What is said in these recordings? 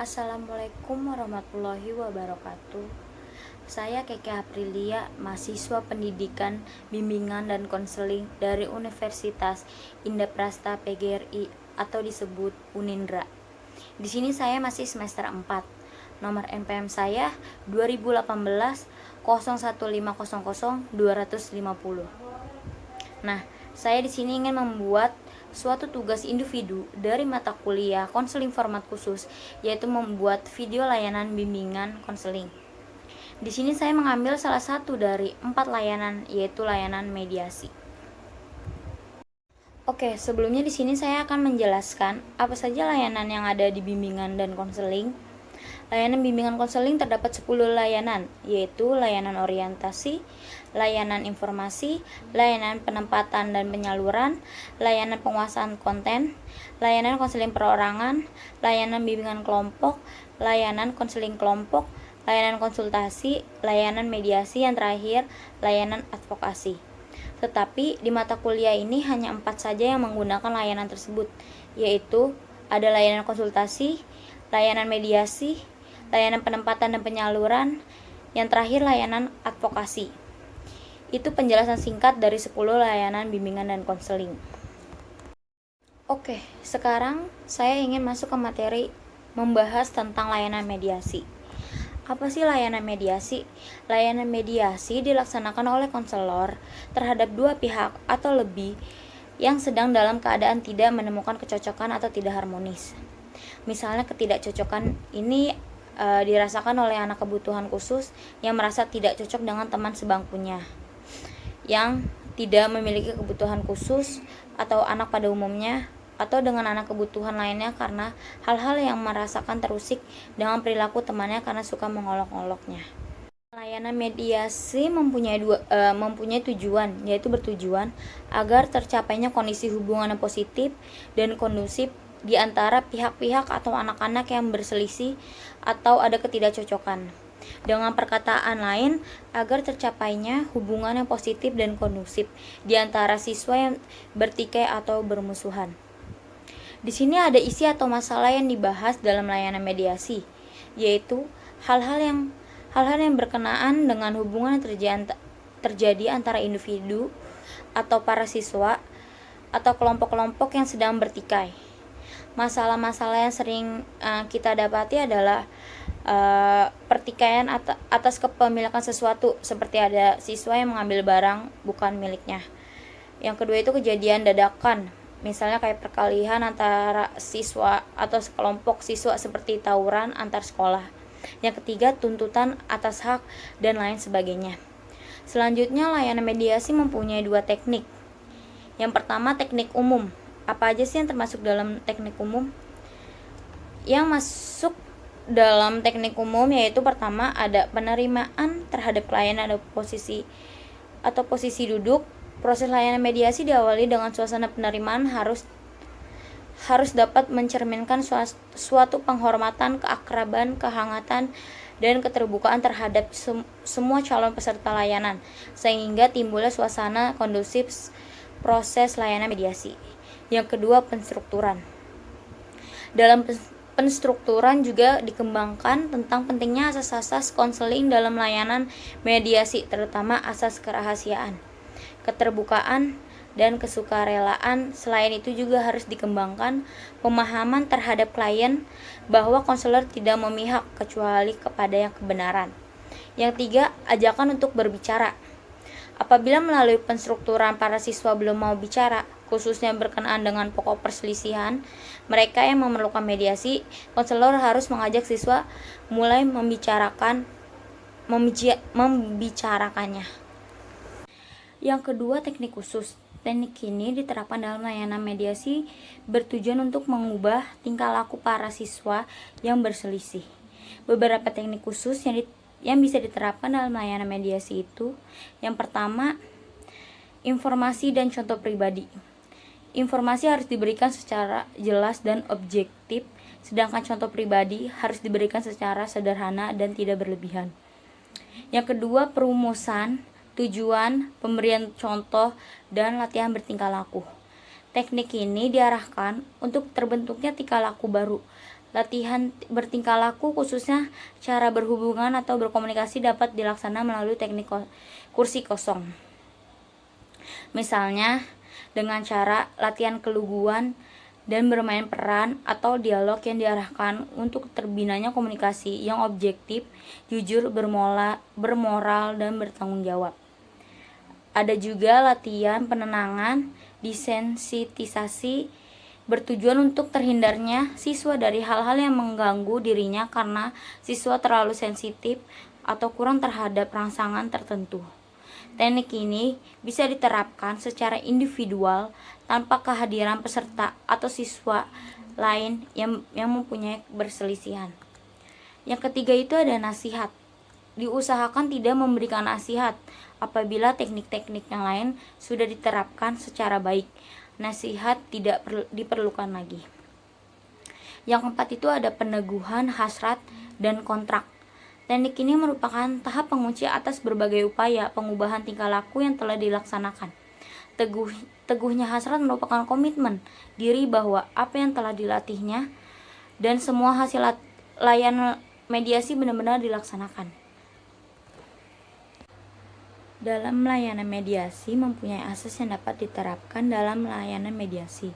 Assalamualaikum warahmatullahi wabarakatuh. Saya Keke Aprilia, mahasiswa pendidikan, bimbingan dan konseling dari Universitas Indah-Prasta PGRI atau disebut Unindra. Di sini saya masih semester 4. Nomor NPM saya 2018 01500 250. Nah, saya di sini ingin membuat suatu tugas individu dari mata kuliah konseling format khusus, yaitu membuat video layanan bimbingan konseling. Di sini saya mengambil salah satu dari 4 layanan, yaitu layanan mediasi. Oke, sebelumnya di sini saya akan menjelaskan apa saja layanan yang ada di bimbingan dan konseling. Layanan bimbingan konseling terdapat 10 layanan, yaitu layanan orientasi, layanan informasi, layanan penempatan dan penyaluran, layanan penguasaan konten, layanan konseling perorangan, layanan bimbingan kelompok, layanan konseling kelompok, layanan konsultasi, layanan mediasi, yang terakhir layanan advokasi. Tetapi di mata kuliah ini hanya 4 saja yang menggunakan layanan tersebut, yaitu ada layanan konsultasi, layanan mediasi, layanan penempatan dan penyaluran, yang terakhir layanan advokasi. Itu penjelasan singkat dari 10 layanan bimbingan dan konseling. Oke, sekarang saya ingin masuk ke materi membahas tentang layanan mediasi. Apa sih layanan mediasi? Layanan mediasi dilaksanakan oleh konselor terhadap dua pihak atau lebih yang sedang dalam keadaan tidak menemukan kecocokan atau tidak harmonis. Misalnya ketidakcocokan ini dirasakan oleh anak kebutuhan khusus yang merasa tidak cocok dengan teman sebangkunya yang tidak memiliki kebutuhan khusus, atau anak pada umumnya, atau dengan anak kebutuhan lainnya karena hal-hal yang merasakan terusik dengan perilaku temannya karena suka mengolok-oloknya. Layanan mediasi mempunyai tujuan, yaitu bertujuan agar tercapainya kondisi hubungan yang positif dan kondusif di antara pihak-pihak atau anak-anak yang berselisih atau ada ketidakcocokan. Dengan perkataan lain, agar tercapainya hubungan yang positif dan kondusif di antara siswa yang bertikai atau bermusuhan. Di sini ada isi atau masalah yang dibahas dalam layanan mediasi, yaitu hal-hal yang berkenaan dengan hubungan yang terjadi antara individu atau para siswa atau kelompok-kelompok yang sedang bertikai. Masalah-masalah yang sering kita dapati adalah pertikaian atas kepemilikan sesuatu, seperti ada siswa yang mengambil barang bukan miliknya. Yang kedua itu kejadian dadakan, misalnya kayak perkelahian antara siswa atau sekelompok siswa seperti tawuran antar sekolah. Yang ketiga tuntutan atas hak dan lain sebagainya. Selanjutnya layanan mediasi mempunyai 2 teknik. Yang pertama teknik umum. Apa aja sih yang termasuk dalam teknik umum? Yang masuk dalam teknik umum yaitu pertama ada penerimaan terhadap klien ada posisi duduk. Proses layanan mediasi diawali dengan suasana penerimaan harus dapat mencerminkan suatu penghormatan, keakraban, kehangatan, dan keterbukaan terhadap semua calon peserta layanan, sehingga timbulnya suasana kondusif proses layanan mediasi. Yang kedua, penstrukturan. Dalam penstrukturan juga dikembangkan tentang pentingnya asas-asas konseling dalam layanan mediasi, terutama asas kerahasiaan, keterbukaan, dan kesukarelaan. Selain itu juga harus dikembangkan pemahaman terhadap klien bahwa konselor tidak memihak kecuali kepada yang kebenaran. Yang tiga, ajakan untuk berbicara. Apabila melalui penstrukturan para siswa belum mau bicara, khususnya berkenaan dengan pokok perselisihan mereka yang memerlukan mediasi, konselor harus mengajak siswa mulai membicarakannya. Yang kedua, teknik khusus. Teknik ini diterapkan dalam layanan mediasi bertujuan untuk mengubah tingkah laku para siswa yang berselisih. Beberapa teknik khusus yang bisa diterapkan dalam layanan mediasi itu, yang pertama, informasi dan contoh pribadi. Informasi harus diberikan secara jelas dan objektif, sedangkan contoh pribadi harus diberikan secara sederhana dan tidak berlebihan. Yang kedua, perumusan, tujuan, pemberian contoh, dan latihan bertingkah laku. Teknik ini diarahkan untuk terbentuknya tingkah laku baru Latihan bertingkah laku khususnya cara berhubungan atau berkomunikasi dapat dilaksanakan melalui teknik kursi kosong. Misalnya dengan cara latihan keluguan dan bermain peran atau dialog yang diarahkan untuk terbinanya komunikasi yang objektif, jujur, bermoral, dan bertanggung jawab. Ada juga latihan penenangan, desensitisasi, bertujuan untuk terhindarnya siswa dari hal-hal yang mengganggu dirinya karena siswa terlalu sensitif atau kurang terhadap rangsangan tertentu. Teknik ini bisa diterapkan secara individual tanpa kehadiran peserta atau siswa lain yang mempunyai perselisihan. Yang ketiga itu ada nasihat. Diusahakan tidak memberikan nasihat apabila teknik-teknik yang lain sudah diterapkan secara baik. Nasihat tidak diperlukan lagi. Yang keempat itu ada peneguhan hasrat dan kontrak. Teknik ini merupakan tahap pengunci atas berbagai upaya pengubahan tingkah laku yang telah dilaksanakan. Teguhnya hasrat merupakan komitmen diri bahwa apa yang telah dilatihnya dan semua hasil layanan mediasi benar-benar dilaksanakan. Dalam layanan mediasi mempunyai asas yang dapat diterapkan dalam layanan mediasi,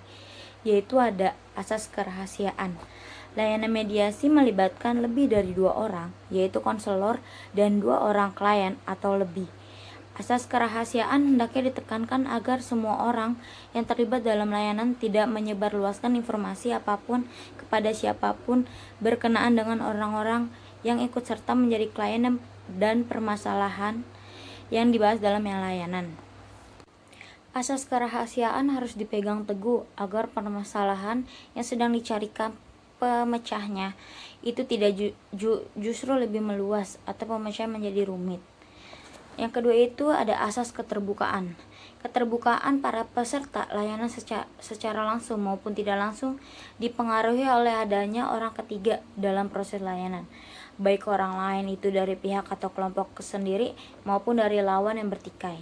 yaitu ada asas kerahasiaan. Layanan mediasi melibatkan lebih dari 2 orang, yaitu konselor dan 2 orang klien atau lebih. Asas kerahasiaan hendaknya ditekankan agar semua orang yang terlibat dalam layanan tidak menyebarluaskan informasi apapun kepada siapapun berkenaan dengan orang-orang yang ikut serta menjadi klien dan permasalahan yang dibahas dalam layanan. Asas kerahasiaan harus dipegang teguh agar permasalahan yang sedang dicarikan pemecahnya itu tidak justru lebih meluas atau pemecah menjadi rumit. Yang kedua itu ada asas keterbukaan. Keterbukaan para peserta layanan secara langsung maupun tidak langsung dipengaruhi oleh adanya orang ketiga dalam proses layanan, baik orang lain itu dari pihak atau kelompok sendiri maupun dari lawan yang bertikai.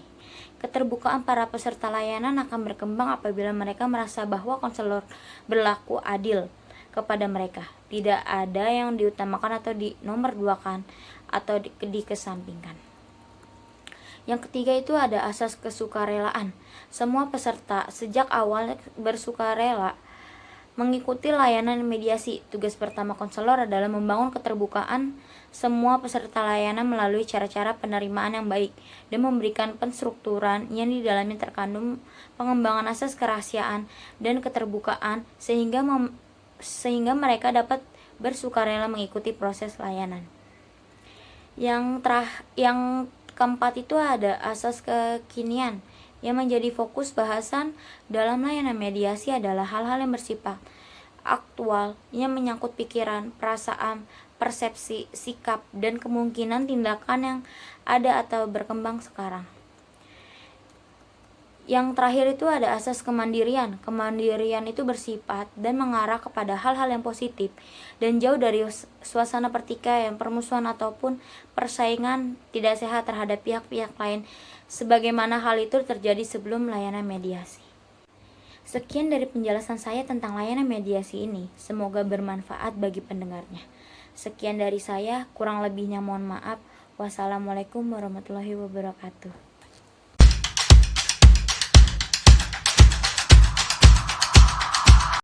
Keterbukaan para peserta layanan akan berkembang apabila mereka merasa bahwa konselor berlaku adil kepada mereka, tidak ada yang diutamakan atau dinomorduakan atau dikesampingkan. Yang ketiga itu ada asas kesukarelaan. Semua peserta sejak awal bersukarela mengikuti layanan mediasi. Tugas pertama konselor adalah membangun keterbukaan semua peserta layanan melalui cara-cara penerimaan yang baik dan memberikan penstrukturan yang di dalamnya terkandung pengembangan asas kerahasiaan dan keterbukaan sehingga mereka dapat bersukarela mengikuti proses layanan. Yang keempat itu ada asas kekinian. Yang menjadi fokus bahasan dalam layanan mediasi adalah hal-hal yang bersifat aktual yang menyangkut pikiran, perasaan, persepsi, sikap, dan kemungkinan tindakan yang ada atau berkembang sekarang. Yang terakhir itu ada asas kemandirian. Kemandirian itu bersifat dan mengarah kepada hal-hal yang positif dan jauh dari suasana pertikaian, permusuhan ataupun persaingan tidak sehat terhadap pihak-pihak lain, sebagaimana hal itu terjadi sebelum layanan mediasi. Sekian dari penjelasan saya tentang layanan mediasi ini. Semoga bermanfaat bagi pendengarnya. Sekian dari saya, kurang lebihnya mohon maaf. Wassalamualaikum warahmatullahi wabarakatuh.